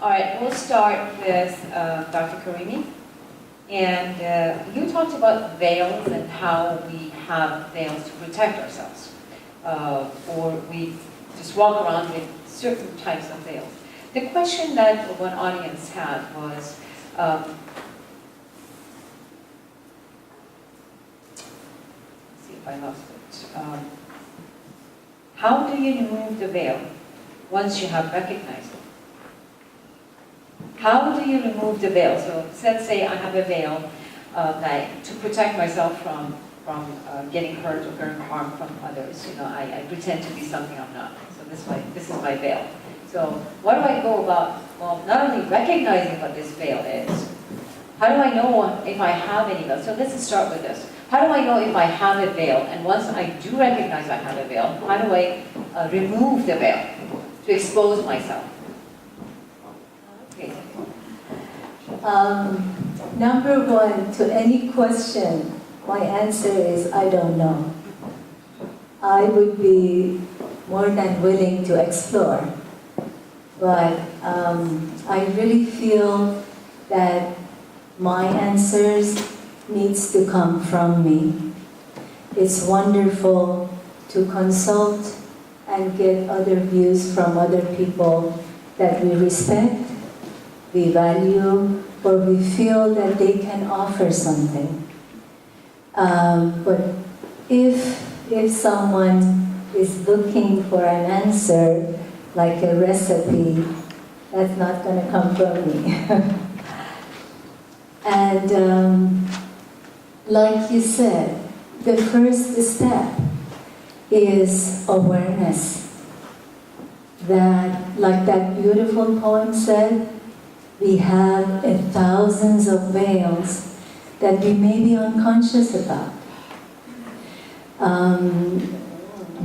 All right, we'll start with Dr. Karimi. And you talked about veils and how we have veils to protect ourselves. Or we just walk around with certain types of veils. The question that one audience had was, let's see if I lost it. How do you remove the veil once you have recognized it? How do you remove the veil? So let's say I have a veil to protect myself from getting hurt or getting harm from others. You know, I pretend to be something I'm not. So this is my veil. So what do I go about? Well, not only recognizing what this veil is, how do I know if I have any veil? So let's start with this. How do I know if I have a veil? And once I do recognize I have a veil, how do I remove the veil to expose myself? Okay. Number one, to any question, my answer is I don't know. I would be more than willing to explore. But I really feel that my answers needs to come from me. It's wonderful to consult and get other views from other people that we respect, we value, or we feel that they can offer something. But if someone is looking for an answer, like a recipe, that's not going to come from me. And like you said, the first step is awareness. That, like that beautiful poem said, we have thousands of veils that we may be unconscious about.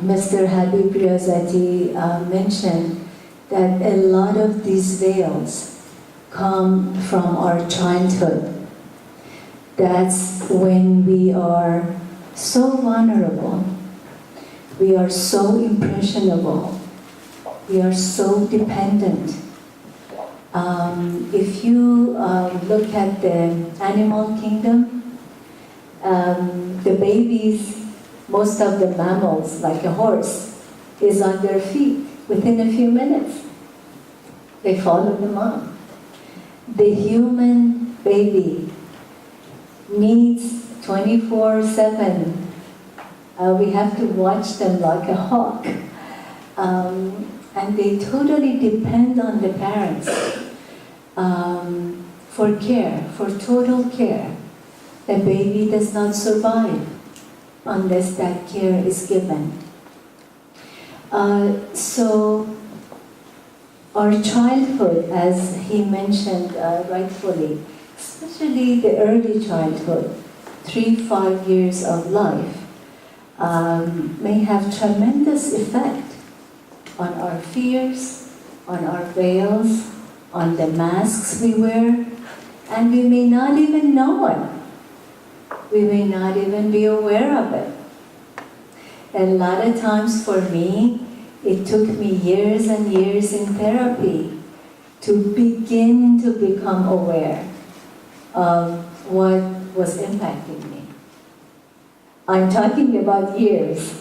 Mr. Habib Riyazati mentioned that a lot of these veils come from our childhood. That's when we are so vulnerable, we are so impressionable, we are so dependent. If you look at the animal kingdom, the babies, most of the mammals, like a horse, is on their feet within a few minutes. They follow the mom. The human baby needs 24/7. We have to watch them like a hawk. And they totally depend on the parents for care, for total care. The baby does not survive unless that care is given. So our childhood, as he mentioned rightfully, especially the early childhood, 3-5 years of life, may have tremendous effect on our fears, on our veils, on the masks we wear, and we may not even know it. We may not even be aware of it. A lot of times for me, it took me years and years in therapy to begin to become aware of what was impacting me. I'm talking about years.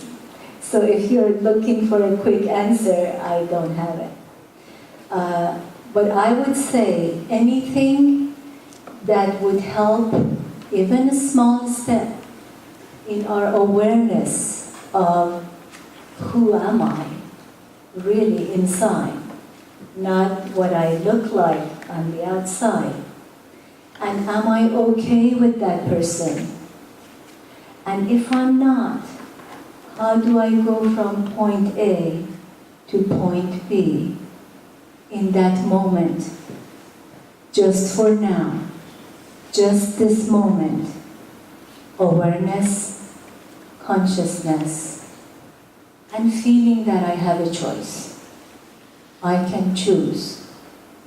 So if you're looking for a quick answer, I don't have it. But I would say anything that would help, even a small step, in our awareness of who am I really inside, not what I look like on the outside. And am I okay with that person? And if I'm not, how do I go from point A to point B in that moment? Just for now, just this moment. Awareness, consciousness, and feeling that I have a choice. I can choose,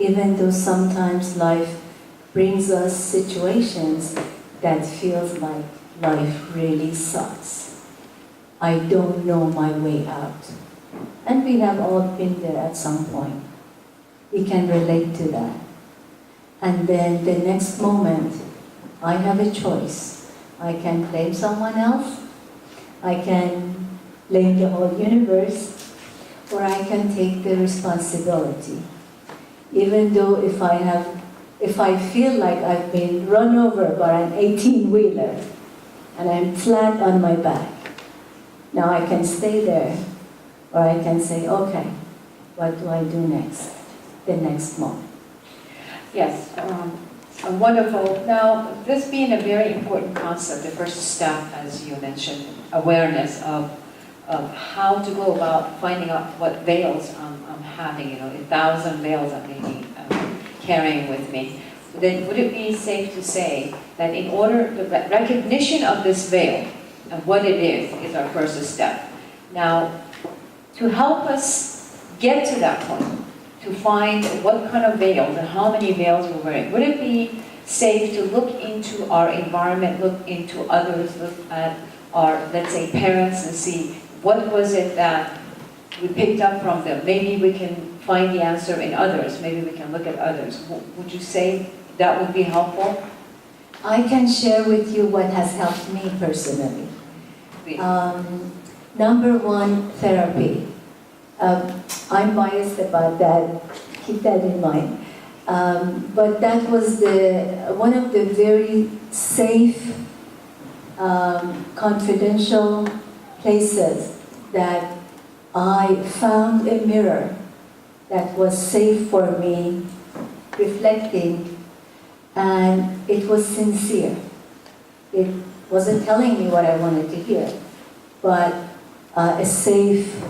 even though sometimes life brings us situations that feels like life really sucks. I don't know my way out. And we have all been there at some point. he can relate to that. And then the next moment, I have a choice. I can blame someone else, I can blame the whole universe, or I can take the responsibility. Even though if I feel like I've been run over by an 18-wheeler and I'm flat on my back, now I can stay there, or I can say, okay, what do I do next, the next moment? Yes, wonderful. Now, this being a very important concept, the first step, as you mentioned, awareness of how to go about finding out what veils I'm having, 1,000 veils I may be carrying with me. Then would it be safe to say that in order, the recognition of this veil and what it is our first step. Now, to help us get to that point, to find what kind of veils and how many veils we're wearing, would it be safe to look into our environment, look into others, look at our, let's say, parents and see what was it that we picked up from them? Maybe we can find the answer in others. Maybe we can look at others. Would you say that would be helpful? I can share with you what has helped me personally. Number one, therapy. I'm biased about that, keep that in mind. But that was one of the very safe, confidential places that I found a mirror that was safe for me, reflecting, and it was sincere. It wasn't telling me what I wanted to hear, but a safe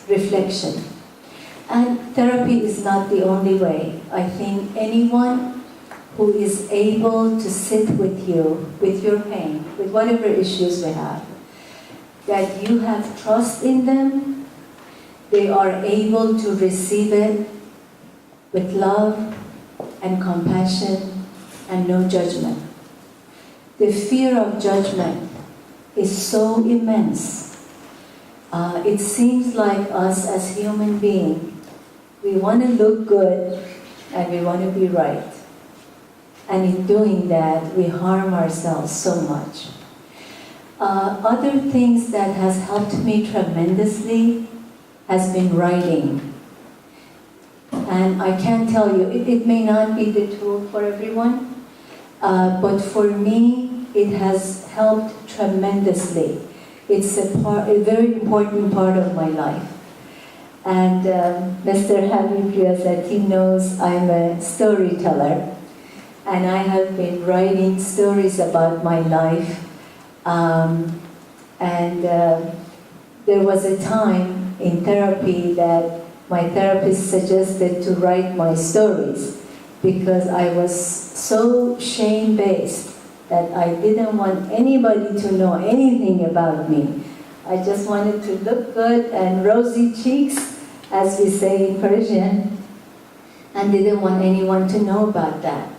reflection. And therapy is not the only way. I think anyone who is able to sit with you, with your pain, with whatever issues we have, that you have trust in them, they are able to receive it with love and compassion and no judgment. The fear of judgment is so immense. It seems like us as human beings, we want to look good and we want to be right. And in doing that, we harm ourselves so much. Other things that has helped me tremendously has been writing. And I can tell you, it may not be the tool for everyone, but for me, it has helped tremendously. It's a very important part of my life. And Mr. Habib Riyazat, he knows I'm a storyteller, and I have been writing stories about my life. There was a time in therapy that my therapist suggested to write my stories because I was so shame-based that I didn't want anybody to know anything about me. I just wanted to look good and rosy cheeks, as we say in Persian, and didn't want anyone to know about that.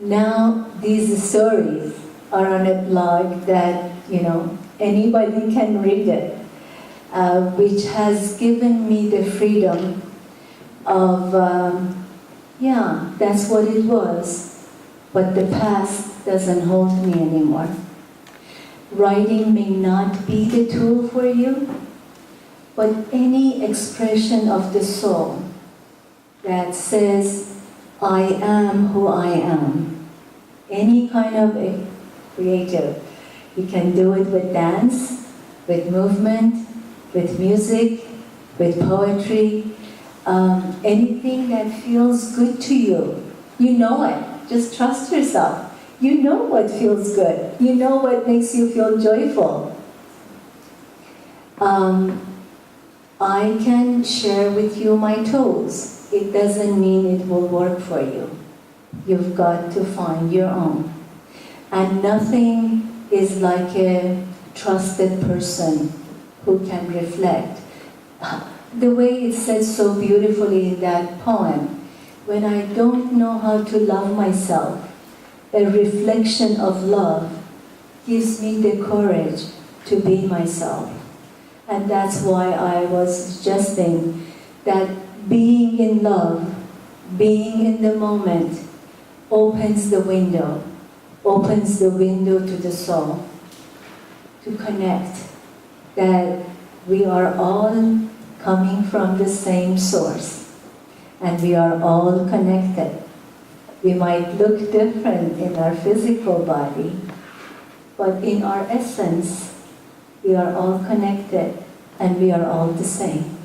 Now these stories are on a blog that, anybody can read it, which has given me the freedom of, that's what it was, but the past doesn't hold me anymore. Writing may not be the tool for you, but any expression of the soul that says, I am who I am, any kind of a creative. You can do it with dance, with movement, with music, with poetry, anything that feels good to you. You know it. Just trust yourself. You know what feels good. You know what makes you feel joyful. I can share with you my tools. It doesn't mean it will work for you. You've got to find your own. And nothing is like a trusted person who can reflect. The way it says so beautifully in that poem, when I don't know how to love myself, a reflection of love gives me the courage to be myself. And that's why I was suggesting that being in love, being in the moment, opens the window to the soul, to connect that we are all coming from the same source and we are all connected. We might look different in our physical body, but in our essence, we are all connected and we are all the same.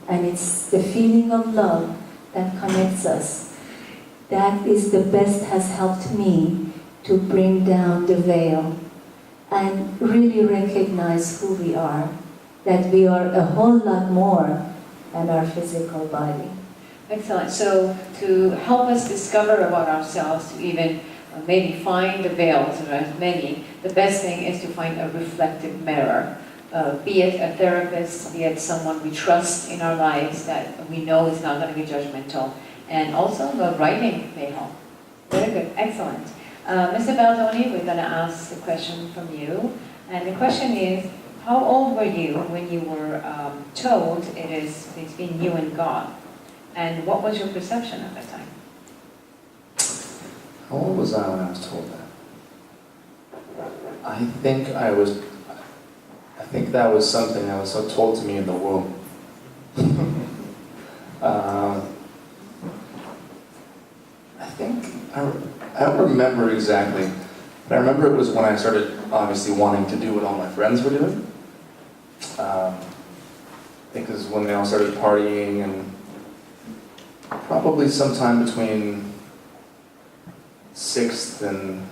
And it's the feeling of love that connects us. That is the best has helped me to bring down the veil and really recognize who we are, that we are a whole lot more than our physical body. Excellent. So to help us discover about ourselves, to even maybe find the veils, and there are many, the best thing is to find a reflective mirror. Be it a therapist, be it someone we trust in our lives that we know is not going to be judgmental. And also the writing may help. Very good. Excellent. Mr. Baldoni, we're going to ask a question from you. And the question is, how old were you when you were told it is between you and God? And what was your perception at that time? How old was I when I was told that? I think that was something that was so told to me in the womb. I don't remember exactly, but I remember it was when I started obviously wanting to do what all my friends were doing. I think it was when they all started partying, and probably sometime between 6th and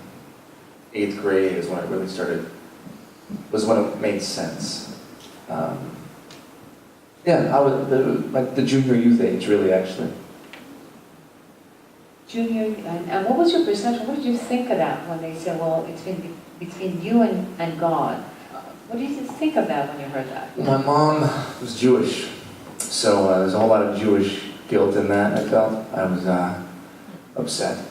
8th grade is when it really started, was when it made sense. Yeah, I was the junior youth age, really, actually. Junior, and what was your perception? What did you think of that when they said, well, it's between you and God? What did you think of that when you heard that? My mom was Jewish, so there's a whole lot of Jewish guilt in that, I felt. I was upset.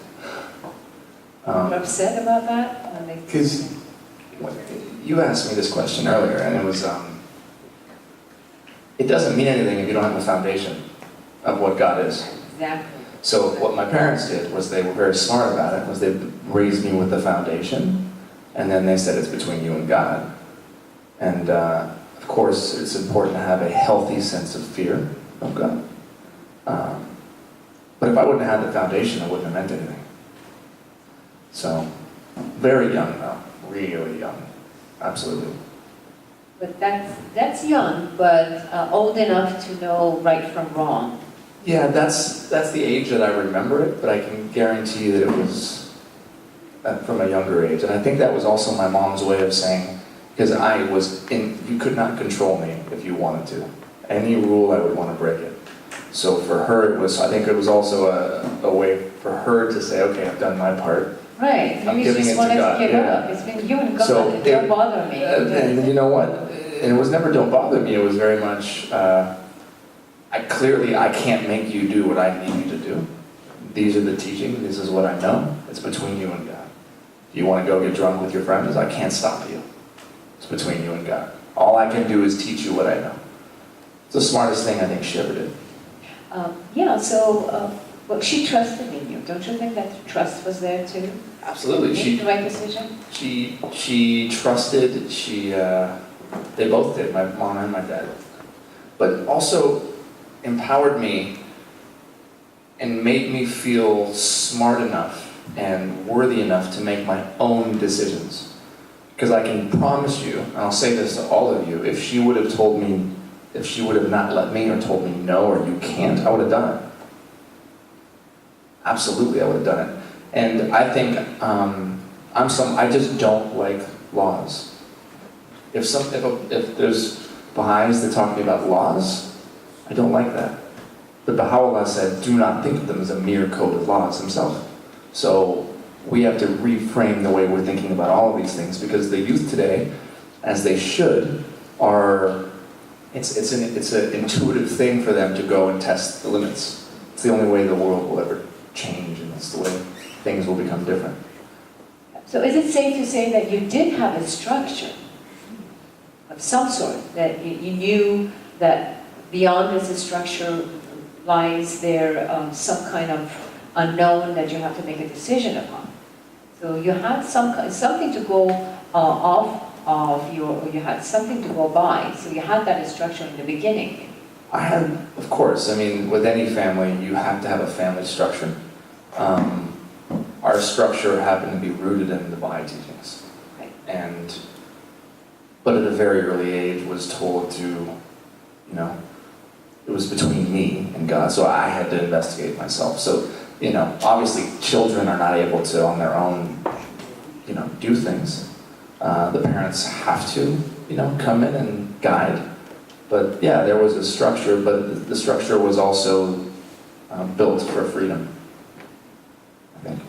You were upset about that? Because you asked me this question earlier, and it was, it doesn't mean anything if you don't have a foundation of what God is. Exactly. So what my parents did was they were very smart about it, was they raised me with the foundation, and then they said it's between you and God. And of course, it's important to have a healthy sense of fear of God. But if I wouldn't have had the foundation, it wouldn't have meant anything. So, very young though, really young, absolutely. But that's young, but old enough to know right from wrong. Yeah, that's the age that I remember it, but I can guarantee you that it was from a younger age. And I think that was also my mom's way of saying, because you could not control me if you wanted to. Any rule, I would want to break it. So for her, I think it was also a way for her to say, okay, I've done my part. Right, I'm maybe she giving just it to wanted God, to give yeah. up. It's been you and God, So don't bother me. And you know what? And it was never don't bother me, it was very much, I can't make you do what I need you to do. These are the teachings, this is what I know, it's between you and God. If you want to go get drunk with your friends, I can't stop you. It's between you and God. All I can do is teach you what I know. It's the smartest thing I think she ever did. Well, she trusted in you. Don't you think that trust was there too? Absolutely. Made the right decision? She trusted, they both did, my mom and my dad. But also empowered me and made me feel smart enough and worthy enough to make my own decisions. Because I can promise you, and I'll say this to all of you, if she would have not let me or told me no or you can't, I would have done it. Absolutely, I would have done it. And I think I just don't like laws. If there's Baha'is that talk to me about laws, I don't like that. But Baha'u'llah said, do not think of them as a mere code of laws himself. So we have to reframe the way we're thinking about all of these things, because the youth today, as they should, it's an intuitive thing for them to go and test the limits. It's the only way the world will ever change, and it's the way things will become different. So is it safe to say that you did have a structure of some sort, that you knew that beyond this structure lies there some kind of unknown that you have to make a decision upon. So you had something to go off of you had something to go by, so you had that structure in the beginning. I had, of course, I mean, with any family, you have to have a family structure. Our structure happened to be rooted in the Baha'i teachings. Right. But at a very early age was told to, it was between me and God, so I had to investigate myself. So, obviously children are not able to on their own, do things. The parents have to, come in and guide. But yeah, there was a structure, but the structure was also built for freedom, I think.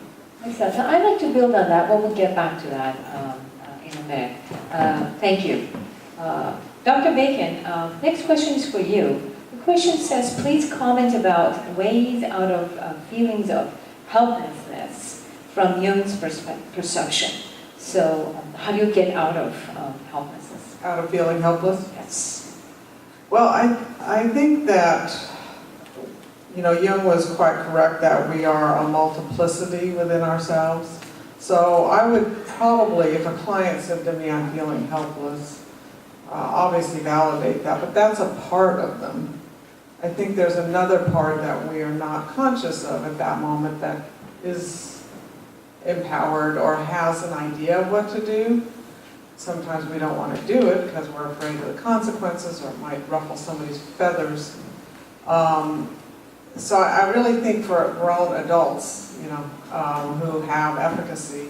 Makes sense. I'd like to build on that, but we'll get back to that in a minute. Thank you. Dr. Bacon, next question is for you. The question says, please comment about ways out of feelings of helplessness from Jung's perception. So how do you get out of helplessness? Out of feeling helpless? Yes. Well, I think that, Jung was quite correct that we are a multiplicity within ourselves. So I would probably, if a client said to me, I'm feeling helpless, obviously validate that, but that's a part of them. I think there's another part that we are not conscious of at that moment that is empowered or has an idea of what to do. Sometimes we don't want to do it because we're afraid of the consequences or it might ruffle somebody's feathers. So I really think for grown adults, who have efficacy,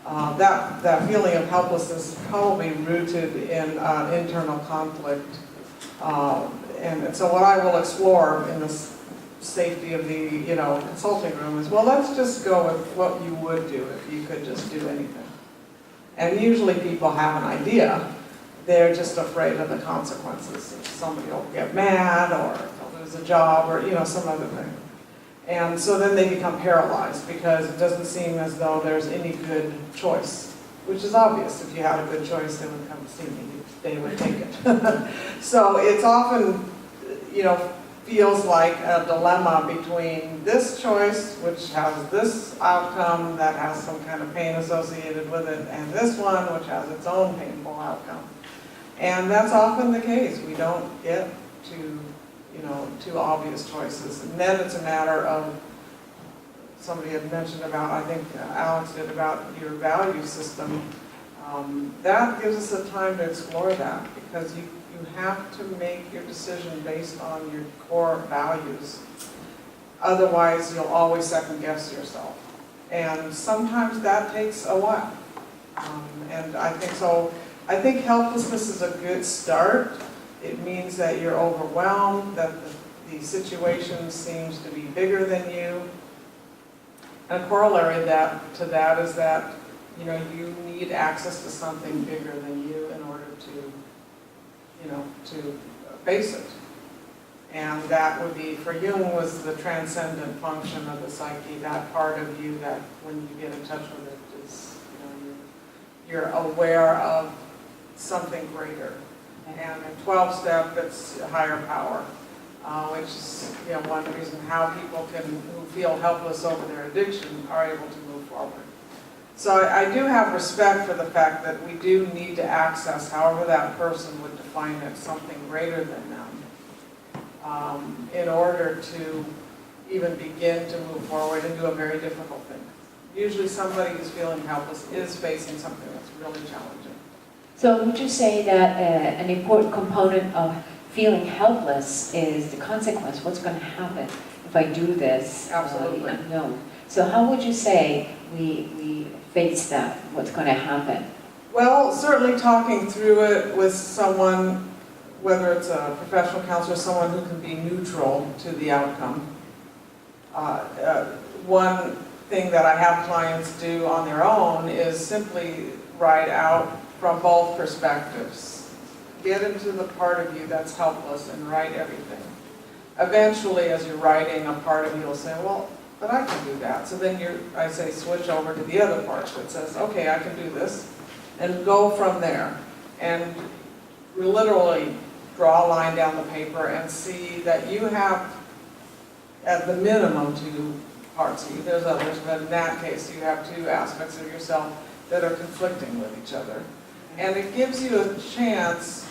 that feeling of helplessness is probably rooted in internal conflict. And so what I will explore in this safety of the consulting room is, well, let's just go with what you would do if you could just do anything. And usually people have an idea. They're just afraid of the consequences. If somebody will get mad or they'll lose a job or some other thing. And so then they become paralyzed because it doesn't seem as though there's any good choice, which is obvious. If you had a good choice, they would come see me. They would take it. So it's often, feels like a dilemma between this choice, which has this outcome that has some kind of pain associated with it, and this one, which has its own painful outcome. And that's often the case. We don't get to, two obvious choices. And then it's a matter of, somebody had mentioned about, I think Alex did, about your value system. That gives us a time to explore that, because you have to make your decision based on your core values. Otherwise, you'll always second guess yourself. And sometimes that takes a while. And I think so. I think helplessness is a good start. It means that you're overwhelmed, that the situation seems to be bigger than you. And a corollary to that is that you need access to something bigger than you in order to face it. And that would be, for Jung, was the transcendent function of the psyche, that part of you that when you get in touch with it is, you're aware of something greater. And in 12-step, it's a higher power, which is one reason how people who feel helpless over their addiction are able to move forward. So I do have respect for the fact that we do need to access, however that person would define it, something greater than them, in order to even begin to move forward and do a very difficult thing. Usually somebody who's feeling helpless is facing something that's really challenging. So would you say that an important component of feeling helpless is the consequence? What's going to happen if I do this? Absolutely. The unknown. So how would you say we face that? What's going to happen? Well, certainly talking through it with someone, whether it's a professional counselor, someone who can be neutral to the outcome. One thing that I have clients do on their own is simply write out from both perspectives. Get into the part of you that's helpless and write everything. Eventually, as you're writing, a part of you will say, well, but I can do that. So then I say switch over to the other part that says, okay, I can do this, and go from there. And literally draw a line down the paper and see that you have at the minimum, two parts of you. There's others, but in that case, you have two aspects of yourself that are conflicting with each other. And it gives you a chance,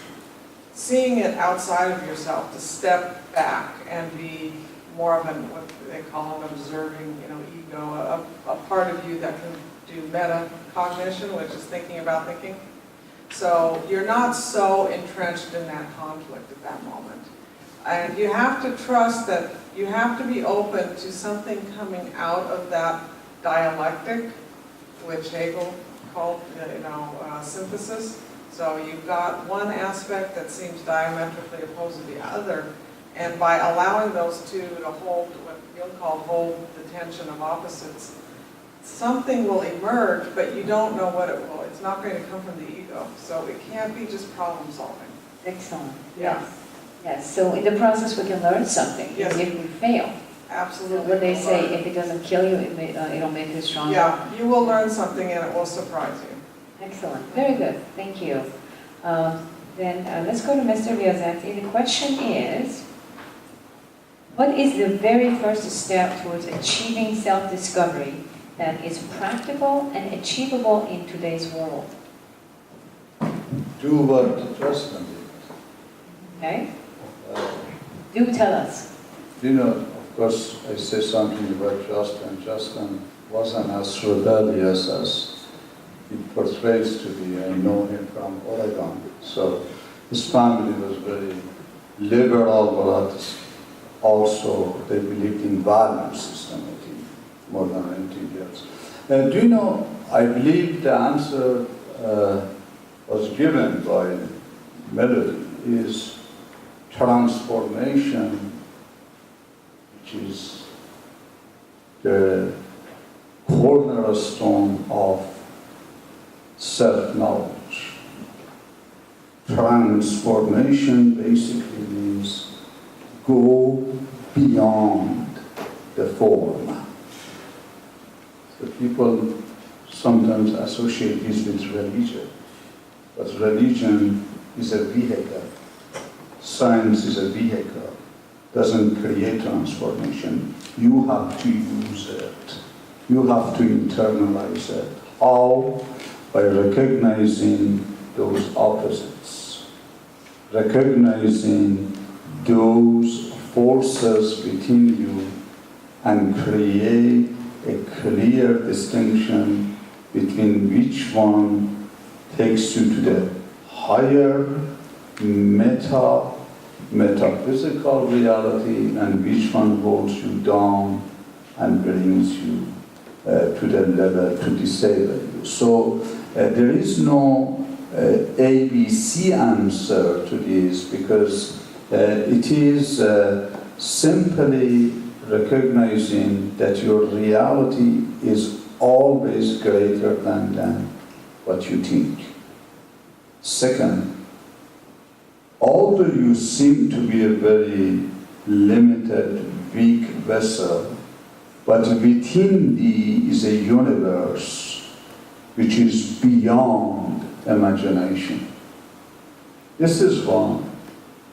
seeing it outside of yourself, to step back and be more of an, what they call an observing, ego, a part of you that can do metacognition, which is thinking about thinking. So you're not so entrenched in that conflict at that moment. And you have to trust that you have to be open to something coming out of that dialectic, which Hegel called, synthesis. So you've got one aspect that seems diametrically opposed to the other, and by allowing those two to hold what Jung called hold the tension of opposites, something will emerge, but you don't know what it will. It's not going to come from the ego, so it can't be just problem solving. Excellent. Yeah. Yes, so in the process we can learn something, Yes. even if we fail. Absolutely. So when they say if it doesn't kill you, it'll make you stronger. Yeah, you will learn something and it will surprise you. Excellent, very good, thank you. Then let's go to Mr. Riazati. The question is, what is the very first step towards achieving self-discovery that is practical and achievable in today's world? Do what Justin did. Okay? Do tell us. Of course, I say something about Justin. Justin wasn't as rebellious as he portrays to be. I know him from Oregon. So his family was very liberal, but also they believed in value system, I think, more than anything else. I believe the answer was given by Melody is transformation, which is the cornerstone of self-knowledge. Transformation basically means go beyond the form. So people sometimes associate this with religion, but religion is a vehicle. Science is a vehicle, doesn't create transformation. You have to use it. You have to internalize it. How? By recognizing those opposites, recognizing those forces within you, and create a clear distinction between which one takes you to the higher metaphysical reality and which one holds you down and brings you to the level to disable you. So there is no ABC answer to this, because it is simply recognizing that your reality is always greater than what you think. Second, although you seem to be a very limited, weak vessel, but within thee is a universe which is beyond imagination. This is why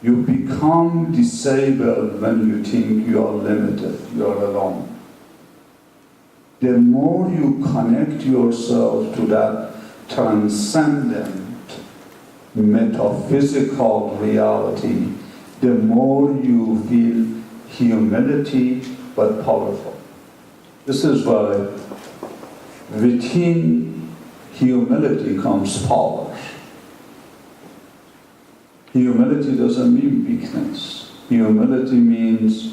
you become disabled when you think you are limited, you are alone. The more you connect yourself to that transcendent metaphysical reality, the more you feel humility but powerful. This is why within humility comes power. Humility doesn't mean weakness. Humility means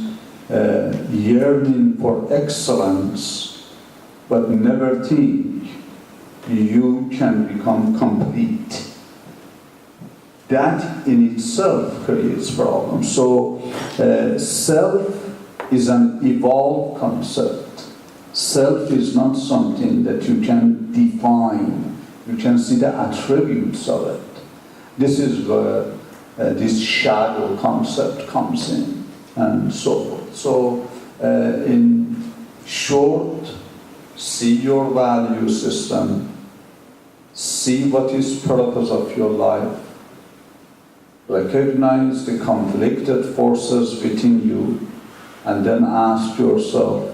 yearning for excellence, but never think you can become complete. That in itself creates problems. So self is an evolved concept. Self is not something that you can define. You can see the attributes of it. This is where this shadow concept comes in, and so forth. So in short, see your value system, see what is purpose of your life, recognize the conflicted forces within you, and then ask yourself,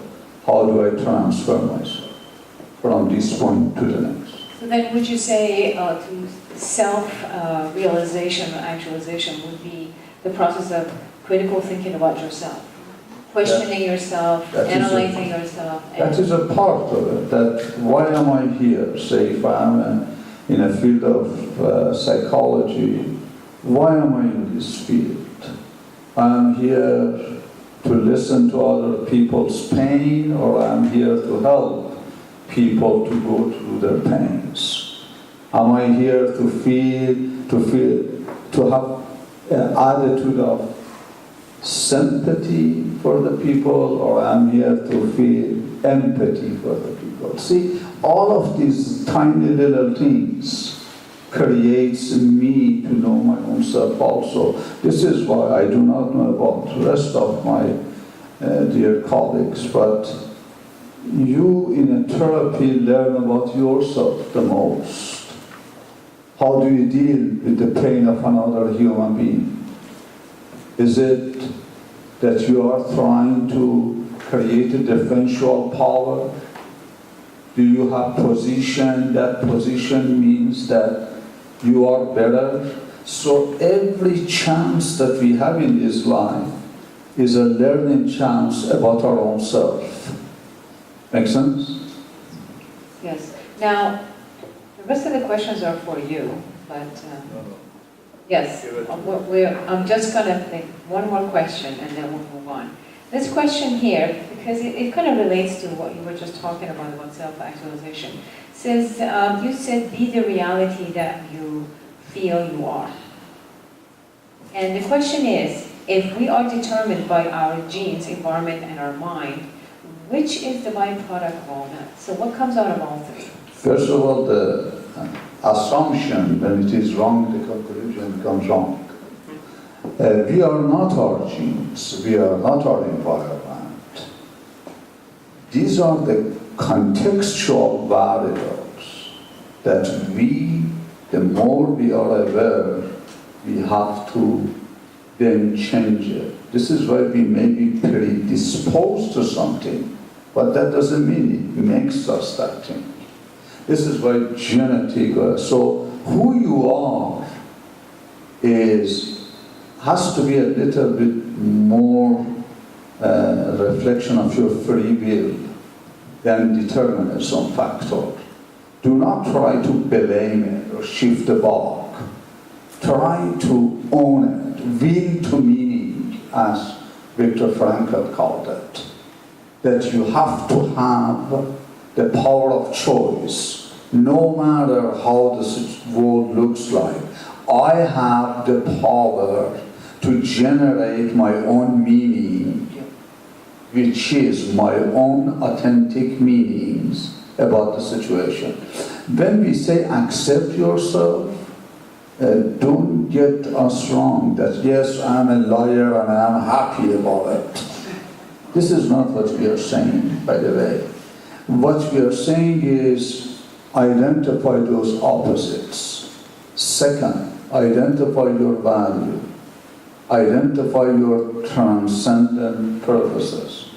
how do I transfer myself from this point to the next? So then would you say to self-realization or actualization would be the process of critical thinking about yourself? Questioning yourself, that is analyzing yourself. That is a part of it, that why am I here? Say if I'm in a field of psychology, why am I in this field? I'm here to listen to other people's pain, or I'm here to help people to go through their pains? Am I here to have an attitude of sympathy for the people, or I'm here to feel empathy for the people? See, all of these tiny little things creates me to know my own self also. This is why I do not know about the rest of my dear colleagues, but you in a therapy learn about yourself the most. How do you deal with the pain of another human being? Is it that you are trying to create a defensive power? Do you have position? That position means that you are better. So every chance that we have in this life is a learning chance about our own self. Make sense? Yes. Now, the rest of the questions are for you, but yes, I'm just going to make one more question and then we'll move on. This question here, because it kind of relates to what you were just talking about self-actualization, says, you said, be the reality that you feel you are. And the question is, if we are determined by our genes, environment, and our mind, which is the byproduct of all that? So what comes out of all three? First of all, the assumption, when it is wrong, the conclusion becomes wrong. We are not our genes, we are not our environment. These are the contextual variables that we, the more we are aware, we have to then change it. This is why we may be predisposed to something, but that doesn't mean it makes us that thing. This is why genetic, so who you are has to be a little bit more reflection of your free will than determinism factor. Do not try to blame it or shift the ball. Try to own it, will to meaning, as Viktor Frankl called it. That you have to have the power of choice, no matter how the world looks like. I have the power to generate my own meaning, which is my own authentic meanings about the situation. When we say accept yourself, don't get us wrong that yes, I'm a liar and I'm happy about it. This is not what we are saying, by the way. What we are saying is identify those opposites. Second, identify your value. Identify your transcendent purposes.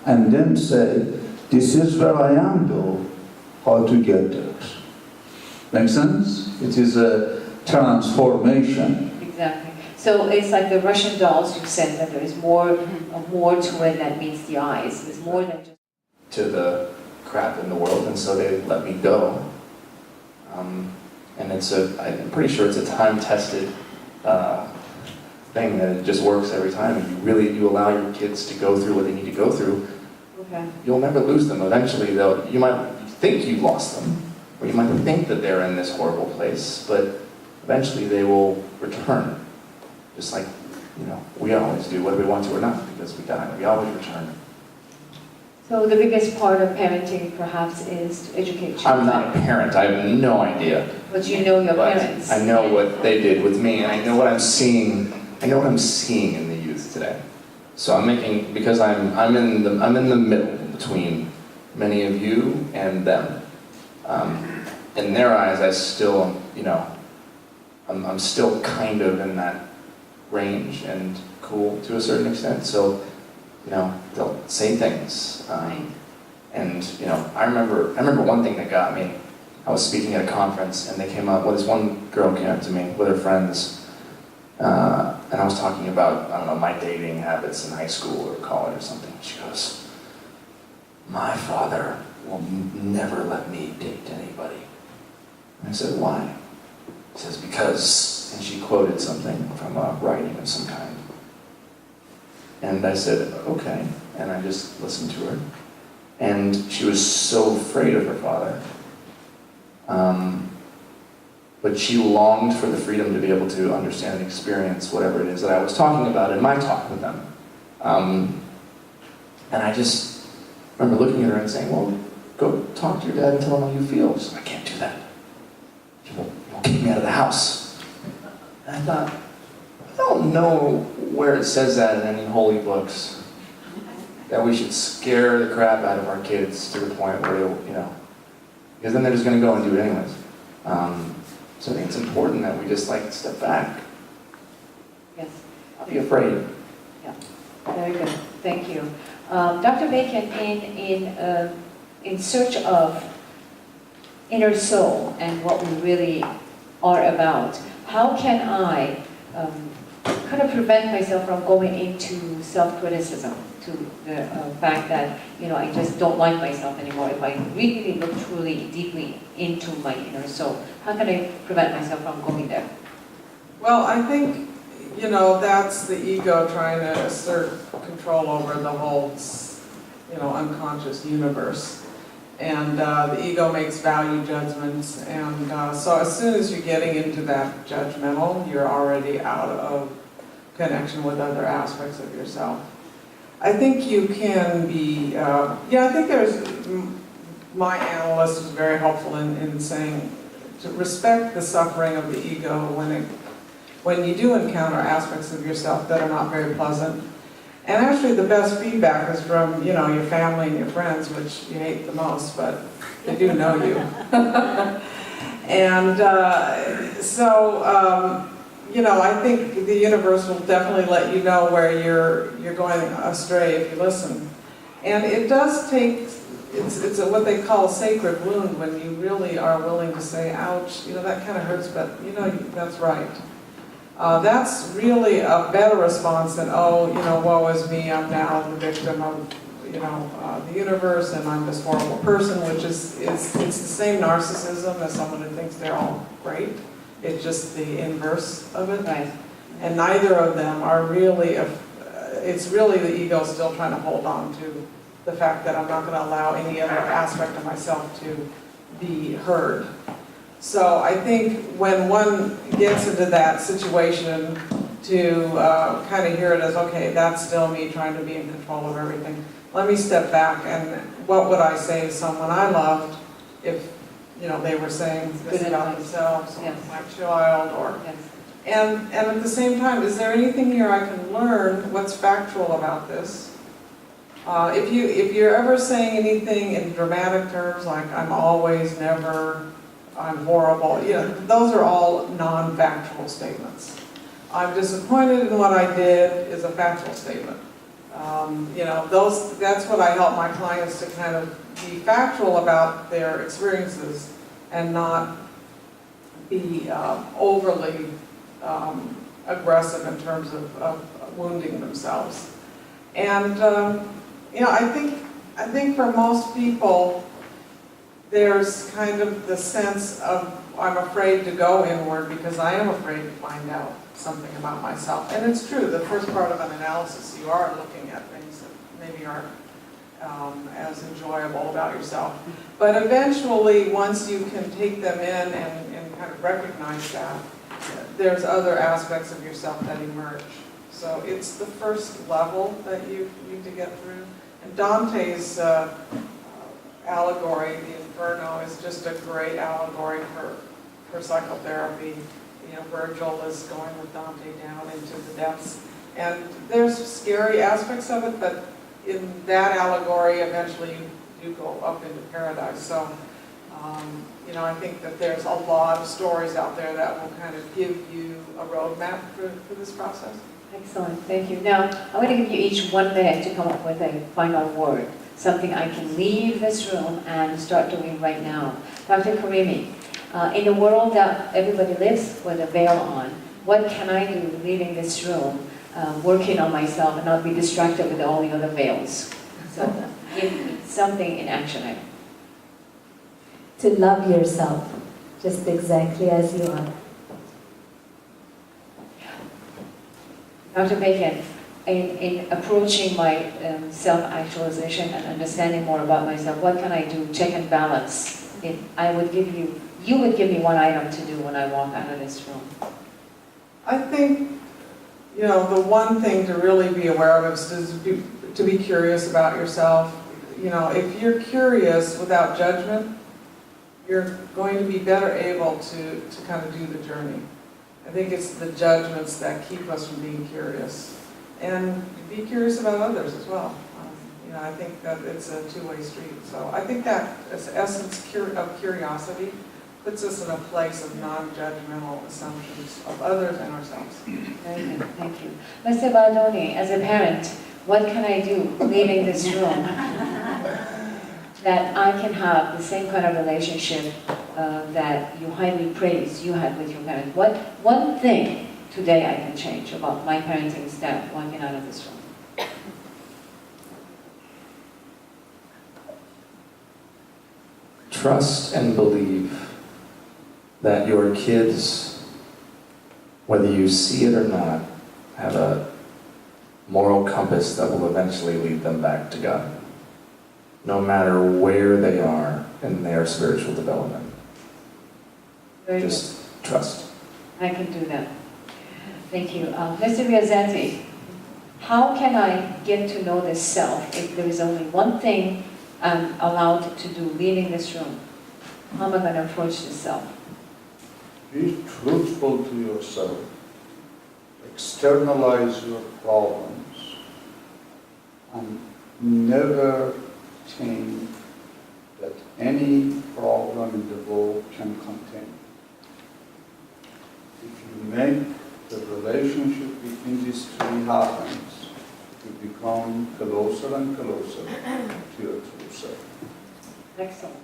And then say, this is where I am though, how to get there. Make sense? It is a transformation. Exactly. So it's like the Russian dolls you said, that there is more to it than meets the eyes. There's more than just... To the crap in the world, and so they let me go. And I'm pretty sure it's a time-tested thing that it just works every time. And you allow your kids to go through what they need to go through. Okay. You'll never lose them. Eventually, you might think you lost them, or you might think that they're in this horrible place, but eventually they will return. Just like, we always do, whether we want to or not, because we die. We always return. So the biggest part of parenting, perhaps, is to educate children. I'm not a parent. I have no idea. But you know your But parents. I know what they did with me, and I know what I'm seeing. I know what I'm seeing in the youth today. So because I'm in the middle between many of you and them. In their eyes, I still, I'm still kind of in that range and cool to a certain extent. So they'll say things. Right. And, I remember one thing that got me. I was speaking at a conference, and this one girl came up to me with her friends, and I was talking about, I don't know, my dating habits in high school or college or something. She goes, "My father will never let me date anybody." And I said, "Why?" She says, "Because," and she quoted something from a writing of some kind. And I said, "Okay," and I just listened to her. And she was so afraid of her father. But she longed for the freedom to be able to understand and experience whatever it is that I was talking about in my talk with them. And I just remember looking at her and saying, "Well, go talk to your dad and tell him how you feel." She said, "I can't do that. He won't kick me out of the house." And I thought, I don't know where it says that in any holy books, that we should scare the crap out of our kids to the point where because then they're just going to go and do it anyways. So I think it's important that we just step back. Yes. Not be afraid. Very good. Thank you. Dr. Bacon, in search of inner soul and what we really are about, how can I kind of prevent myself from going into self-criticism, to the fact that, I just don't like myself anymore? If I really look truly, deeply into my inner soul, how can I prevent myself from going there? Well, I think, that's the ego trying to assert control over the whole, unconscious universe. And the ego makes value judgments. And so as soon as you're getting into that judgmental, you're already out of connection with other aspects of yourself. I think you can be, I think my analyst was very helpful in saying to respect the suffering of the ego when you do encounter aspects of yourself that are not very pleasant. And actually the best feedback is from, your family and your friends, which you hate the most, but they do know you. And I think the universe will definitely let you know where you're going astray if you listen. And it does take, it's what they call a sacred wound when you really are willing to say, ouch, that kind of hurts, but that's right. That's really a better response than, woe is me, I'm now the victim of, the universe, and I'm this horrible person, which is it's the same narcissism as someone who thinks they're all great. It's just the inverse of it. Right. And neither of them are really, it's really the ego still trying to hold on to the fact that I'm not going to allow any other aspect of myself to be heard. So I think when one gets into that situation to kind of hear it as, okay, that's still me trying to be in control of everything. Let me step back, and what would I say to someone I loved if, they were saying this about themselves, or Yes. my child, or... Yes. And at the same time, is there anything here I can learn? What's factual about this? If you're ever saying anything in dramatic terms, like I'm always, never, I'm horrible, those are all non-factual statements. I'm disappointed in what I did is a factual statement. That's what I help my clients to kind of be factual about their experiences and not be overly aggressive in terms of wounding themselves. And I think for most people, there's kind of the sense of I'm afraid to go inward because I am afraid to find out something about myself. And it's true, the first part of an analysis, you are looking at things that maybe aren't as enjoyable about yourself. But eventually, once you can take them in and kind of recognize that, there's other aspects of yourself that emerge. So it's the first level that you need to get through. And Dante's allegory, the Inferno, is just a great allegory for psychotherapy. Virgil is going with Dante down into the depths. And there's scary aspects of it, but in that allegory, eventually you do go up into paradise. So, I think that there's a lot of stories out there that will kind of give you a roadmap for this process. Excellent, thank you. Now, I'm going to give you each 1 minute to come up with a final word, something I can leave this room and start doing right now. Dr. Karimi, in the world that everybody lives with a veil on, what can I do leaving this room, working on myself and not be distracted with all the other veils? So, give me something in action item. To love yourself, just exactly as you are. Dr. Bacon, in approaching my self-actualization and understanding more about myself, what can I do, check and balance? If I would give you, you would give me one item to do when I walk out of this room. I think, you know, the one thing to really be aware of is to be curious about yourself. You know, if you're curious without judgment, you're going to be better able to kind of do the journey. I think it's the judgments that keep us from being curious. And be curious about others as well. You know, I think that it's a two-way street. So I think that essence of curiosity puts us in a place of non-judgmental assumptions of others and ourselves. Very good, thank you. Mr. Baldoni, as a parent, what can I do leaving this room that I can have the same kind of relationship that you highly praise you had with your parents? What one thing today I can change about my parenting style walking out of this room? Trust and believe that your kids, whether you see it or not, have a moral compass that will eventually lead them back to God, no matter where they are in their spiritual development. Very good. Just trust. I can do that. Thank you. Mr. Riazzetti, how can I get to know this self if there is only one thing I'm allowed to do leaving this room? How am I going to approach this self? Be truthful to yourself. Externalize your problems. And never think that any problem in the world can contain. If you make the relationship between these three happens, you become closer and closer to your true self. Excellent.